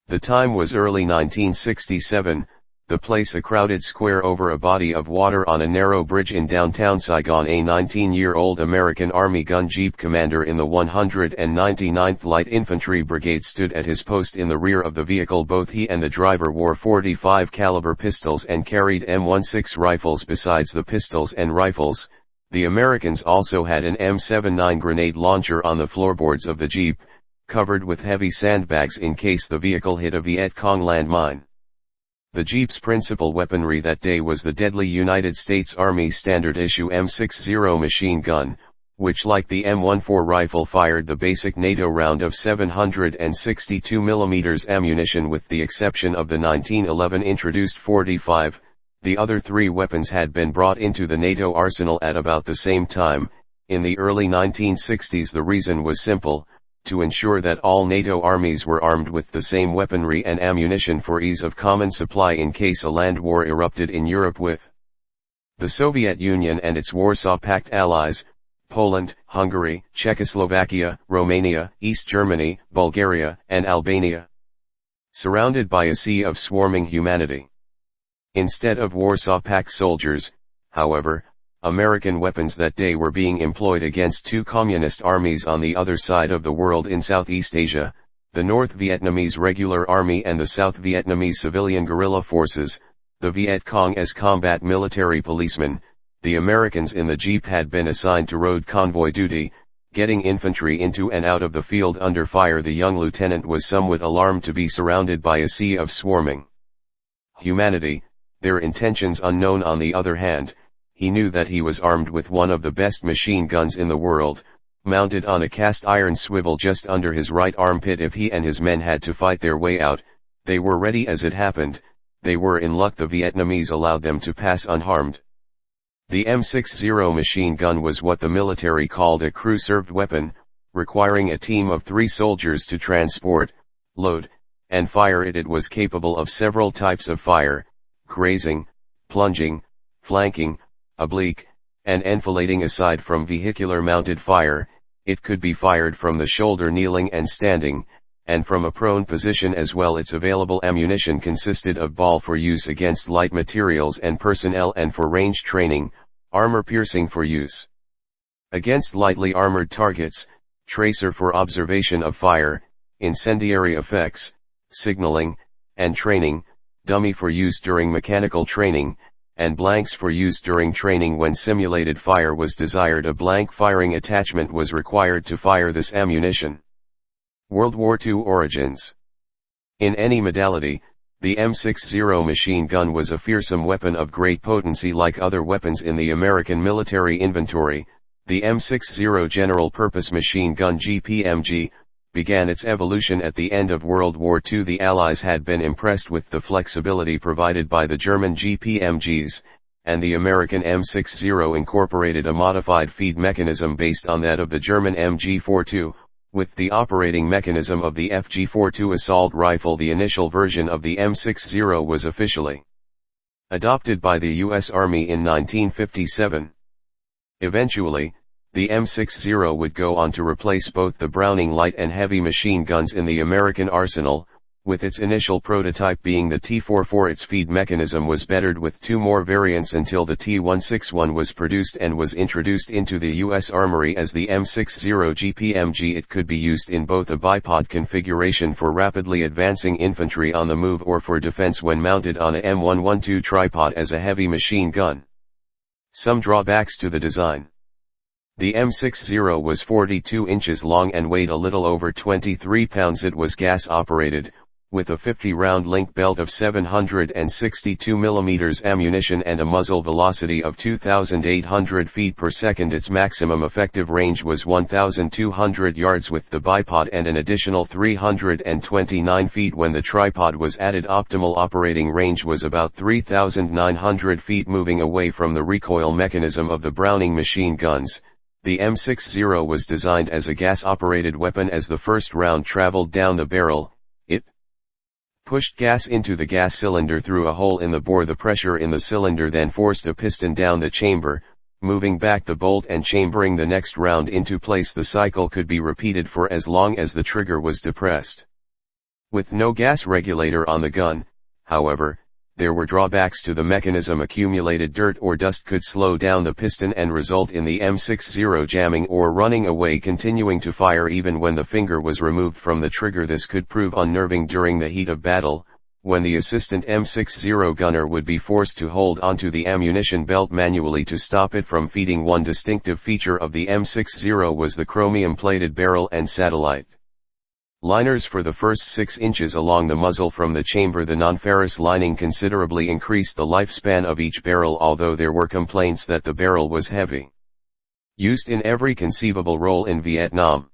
The time was early 1967, the place a crowded square over a body of water on a narrow bridge in downtown Saigon. A 19-year-old American Army gun jeep commander in the 199th Light Infantry Brigade stood at his post in the rear of the vehicle. Both he and the driver wore .45 caliber pistols and carried M-16 rifles. Besides the pistols and rifles, the Americans also had an M-79 grenade launcher on the floorboards of the jeep, covered with heavy sandbags in case the vehicle hit a Vietcong landmine. The jeep's principal weaponry that day was the deadly United States Army standard-issue M-60 machine gun, which like the M14 rifle fired the basic NATO round of 762 mm ammunition with the exception of the 1911 introduced .45. The other three weapons had been brought into the NATO arsenal at about the same time. In the early 1960s the reason was simple: to ensure that all NATO armies were armed with the same weaponry and ammunition for ease of common supply in case a land war erupted in Europe with the Soviet Union and its Warsaw Pact allies, Poland, Hungary, Czechoslovakia, Romania, East Germany, Bulgaria, and Albania, surrounded by a sea of swarming humanity. Instead of Warsaw Pact soldiers, however, American weapons that day were being employed against two communist armies on the other side of the world in Southeast Asia, the North Vietnamese Regular Army and the South Vietnamese Civilian Guerrilla Forces, the Vietcong as combat military policemen. The Americans in the jeep had been assigned to road convoy duty, getting infantry into and out of the field under fire. The young lieutenant was somewhat alarmed to be surrounded by a sea of swarming humanity, their intentions unknown. On the other hand, he knew that he was armed with one of the best machine guns in the world, mounted on a cast iron swivel just under his right armpit. If he and his men had to fight their way out, they were ready. As it happened, they were in luck. The Vietnamese allowed them to pass unharmed. The M-60 machine gun was what the military called a crew-served weapon, requiring a team of 3 soldiers to transport, load, and fire it. It was capable of several types of fire: grazing, plunging, flanking, oblique, and enfilading. Aside from vehicular mounted fire, it could be fired from the shoulder, kneeling and standing, and from a prone position as well. Its available ammunition consisted of ball for use against light materials and personnel, and for range training, armor piercing for use against lightly armored targets, tracer for observation of fire, incendiary effects, signaling, and training, dummy for use during mechanical training, and blanks for use during training. When simulated fire was desired, a blank firing attachment was required to fire this ammunition. World War II origins. In any modality, the M-60 machine gun was a fearsome weapon of great potency. Like other weapons in the American military inventory, the M-60 General Purpose Machine Gun (GPMG) began its evolution at the end of World War II. The Allies had been impressed with the flexibility provided by the German GPMGs, and the American M-60 incorporated a modified feed mechanism based on that of the German MG-42, with the operating mechanism of the FG-42 assault rifle. The initial version of the M-60 was officially adopted by the U.S. Army in 1957. Eventually, the M-60 would go on to replace both the Browning light and heavy machine guns in the American arsenal, with its initial prototype being the T-44. Its feed mechanism was bettered with 2 more variants until the T-161 was produced and was introduced into the U.S. Armory as the M-60 GPMG. It could be used in both a bipod configuration for rapidly advancing infantry on the move or for defense when mounted on a M112 tripod as a heavy machine gun. Some drawbacks to the design. The M-60 was 42 inches long and weighed a little over 23 pounds. It was gas-operated, with a 50-round link belt of 762 mm ammunition and a muzzle velocity of 2,800 feet per second. Its maximum effective range was 1,200 yards with the bipod and an additional 329 feet when the tripod was added. Optimal operating range was about 3,900 feet. Moving away from the recoil mechanism of the Browning machine guns, the M-60 was designed as a gas-operated weapon. As the first round traveled down the barrel, it pushed gas into the gas cylinder through a hole in the bore. The pressure in the cylinder then forced a piston down the chamber, moving back the bolt and chambering the next round into place. The cycle could be repeated for as long as the trigger was depressed. With no gas regulator on the gun, however, there were drawbacks to the mechanism. Accumulated dirt or dust could slow down the piston and result in the M60 jamming or running away, continuing to fire even when the finger was removed from the trigger. This could prove unnerving during the heat of battle, when the assistant M60 gunner would be forced to hold onto the ammunition belt manually to stop it from feeding. One distinctive feature of the M60 was the chromium-plated barrel and satellite liners for the first 6 inches along the muzzle from the chamber. The non-ferrous lining considerably increased the lifespan of each barrel, although there were complaints that the barrel was heavy. Used in every conceivable role in Vietnam.